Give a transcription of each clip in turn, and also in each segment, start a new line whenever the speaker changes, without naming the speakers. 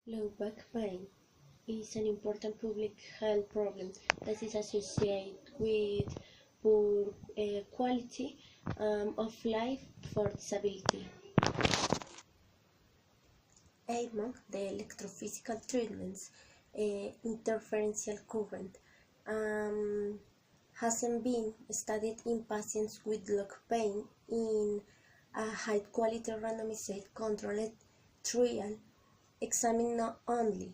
Low back pain is an important public health problem that is associated with poor quality of life for disability. Among the electrophysical treatments, interferential current hasn't been studied in patients with low pain in a high-quality randomized controlled trial examining not only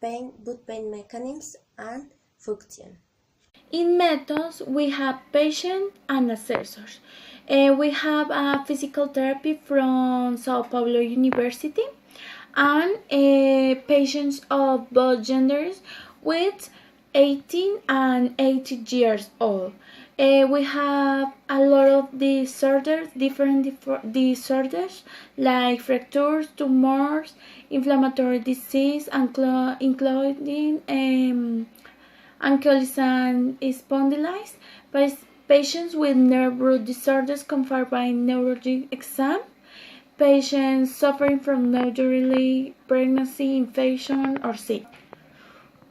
pain but pain mechanisms and function.
In methods, we have patient and assessors. We have a physical therapy from Sao Paulo University and patients of both genders with 18 and 80 years old. We have a lot of disorders, different disorders like fractures, tumors, inflammatory disease, including ankylosing spondylitis. Patients with nerve root disorders confirmed by neurologic exam. Patients suffering from non-early pregnancy, infection, or sick.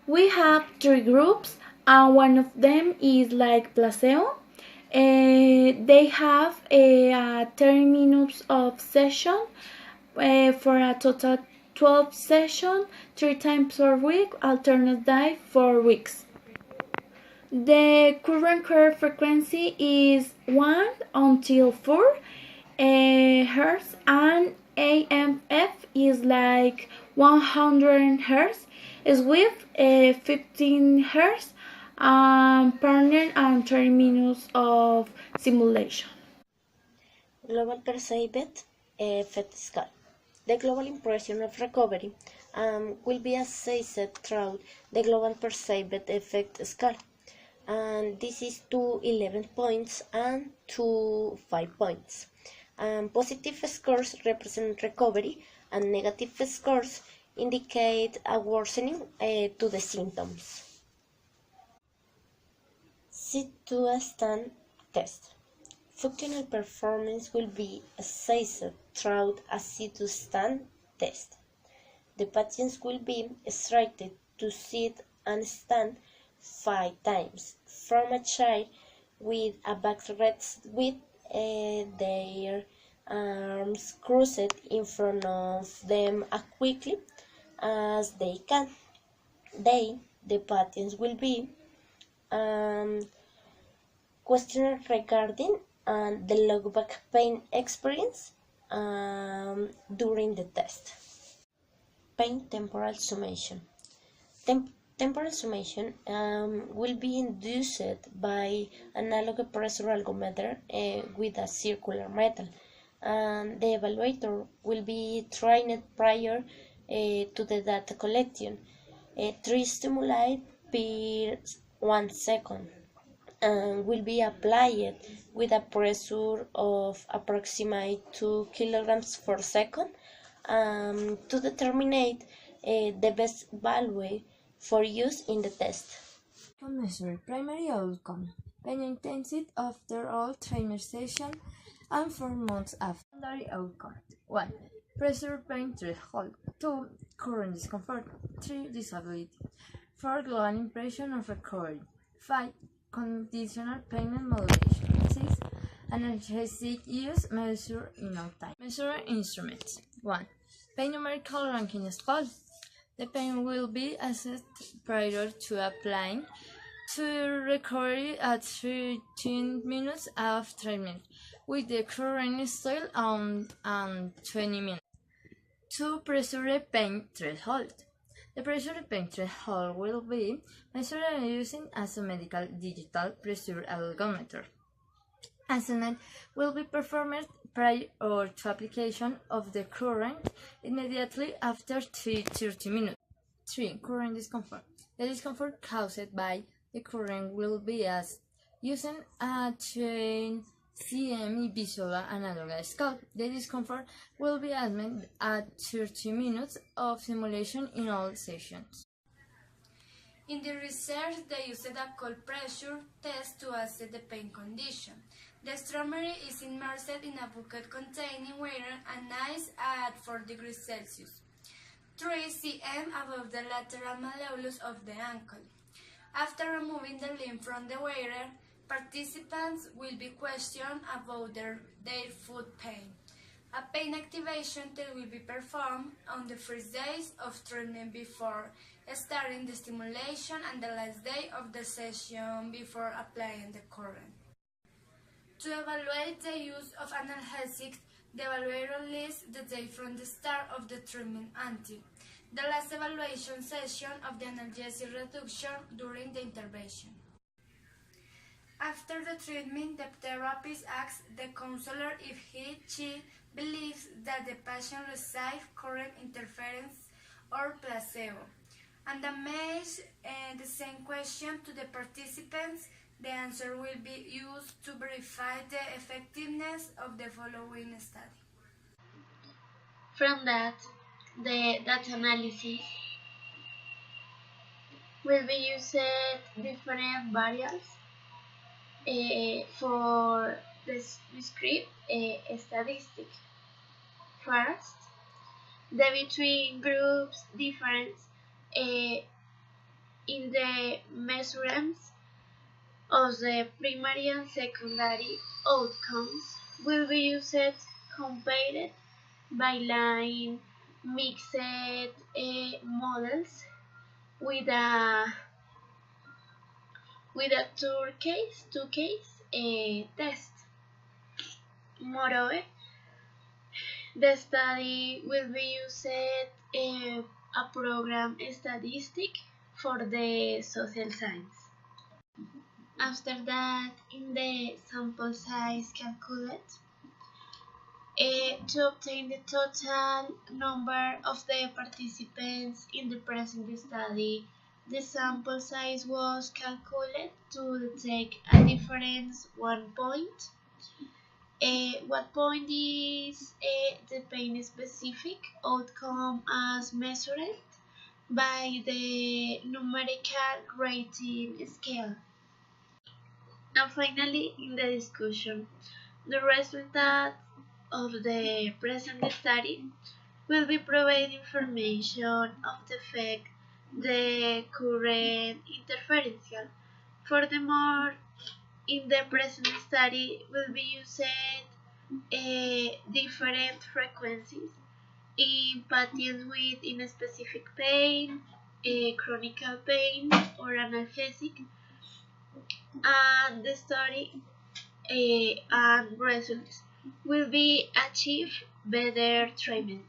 We have three groups, and one of them is like placebo. They have 30 minutes of session for a total 12 sessions, 3 times per week, alternate day 4 weeks. The current care frequency is 1 until 4 hertz, and AMF is like 100 hertz, is with 15 hertz, partner and 30 minutes of simulation.
Global perceived effect scale. The global impression of recovery will be assessed through the global perceived effect scale. And this is to 11 points and to 5 points. Positive scores represent recovery, and negative scores indicate a worsening to the symptoms. Sit-to-stand test. Functional performance will be assessed through a sit-to-stand test. The patients will be instructed to sit and stand 5 times from a chair with a backrest with their arms crossed in front of them as quickly as they can. The patients will be questioned regarding the low back pain experience during the test. Pain temporal summation. Temporal summation will be induced by analog pressure algometer with a circular metal, and the evaluator will be trained prior to the data collection. 3 stimuli per 1 second and will be applied with a pressure of approximately 2 kilograms per second to determine the best value for use in the test.
To measure primary outcome, pain intensity after all trainer session and 4 months after. Secondary outcome: 1. Pressure pain threshold. 2. Current discomfort. 3. Disability. 4. Global impression of recovery. 5. Conditional pain and moderation. 6. Analgesic use measured in no time. Measuring instruments. 1. Pain numerical ranking scale. The pain will be assessed prior to applying to recovery at 13 minutes of treatment with the current scale and 20 minutes. 2. Pressure pain threshold. The pressure pain threshold will be measured using a medical digital pressure algometer. Assessment will be performed prior to application of the current immediately after 30 minutes. 3. Current discomfort. The discomfort caused by the current will be as using a trained CME visual analog scale. The discomfort will be assessed at 30 minutes of simulation in all sessions.
In the research, they used a cold pressure test to assess the pain condition. The stromery is immersed in a bucket containing water and ice at 4 degrees Celsius. 3 cm above the lateral malleolus of the ankle. After removing the limb from the wearer, participants will be questioned about their foot pain. A pain activation test will be performed on the first days of treatment before starting the stimulation and the last day of the session before applying the current. To evaluate the use of analgesics, the evaluator lists the day from the start of the treatment until the last evaluation session of the analgesic reduction during the intervention. After the treatment, the therapist asks the counselor if she believes that the patient received current interference or placebo, and makes the same question to the participants. The answer will be used to verify the effectiveness of the following study.
From that, the data analysis will be used different variables for describe a statistic. First, the between groups difference in the measurements of the primary and secondary outcomes will be used compared by line mixed models with a two case test. Moreover, the study will be used a program statistic for the social science. After that, in the sample size calculate, to obtain the total number of the participants in the present study, the sample size was calculated to detect a difference 1 point. What point is the pain specific outcome as measured by the numerical rating scale. And finally, in the discussion, the result of the present study will be provide information of the effect the current interferential. Furthermore, in the present study will be used different frequencies in patients with specific pain, chronic pain, or analgesic, and the study and results will be achieve better treatment.